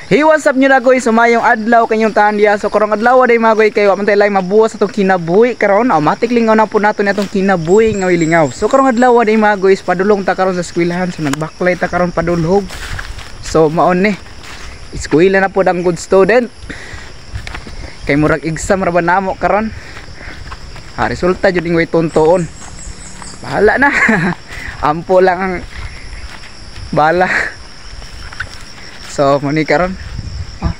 Hey, what's up nyo na guys? Sumayong adlaw kanyong tahan diya. So karong adlaw day mga guys kayo man tay lay mabuwas atong kinabuhi karon. Automatic lingaw na po nato ni atong kinabuhi nga lingaw. So karong adlaw day mga guys padulong ta karon sa eskwelahan. So nagbaklay ta karon padulhog. So maon ni. Eskwela na po ang good student. Kay murag exam ra ba namo karon. Resulta jud ning way tuntuon. Bahala na. Ampo lang ang bala. So muni karon.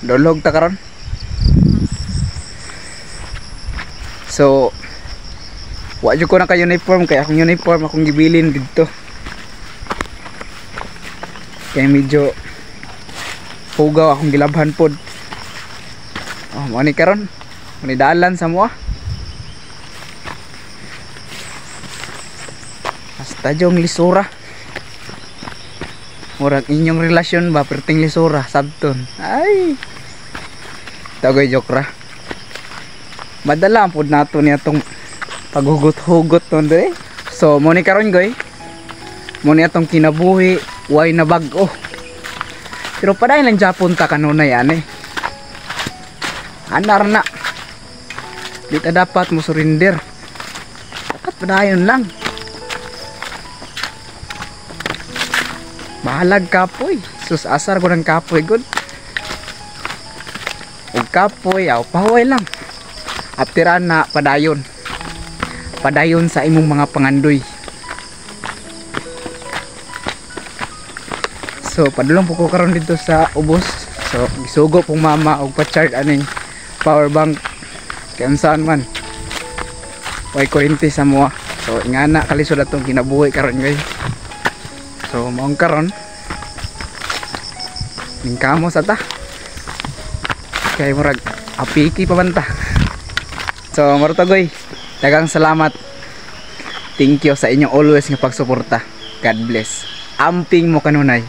Dolog ta karon. So wa jud ko na ka uniform kay akong uniform akong gibilin didto. Kay medyo pugaw akong gilabhan pod. Muni karon. Muni dalan sa mo. Hasta jong lisura. Murag inyong relasyon ba perting lisura sabton. Ay. Tagoy joke ra. Madala pud nato niya tong paghugot-hugot ton dire. So mo ni karon goy. Mo ni atong kinabuhi way na bag-o. Pero paday lang Japon ta kanunay ani. Anar na. Di ta dapat mo surrender. Dapat padayon lang. Bahalag kapoy. Sus asar ko ng kapoy good. Ug kapoy aw pahaway lang. Aptiran na padayon. Padayon sa imong mga pangandoy. So padulong po ko karon dito sa ubos. So gisugo pong mama og pa-charge aning power bank. Kay unsaan man. Way kuryente sa mo. So ingana kalisod atong kinabuhi karon guys. So maong karon ningkamo sa ta kay murag apiki pa banta. So maro tagoy daghang salamat, thank you sa inyong always nga pagsuporta. God bless, amping mo kanunay.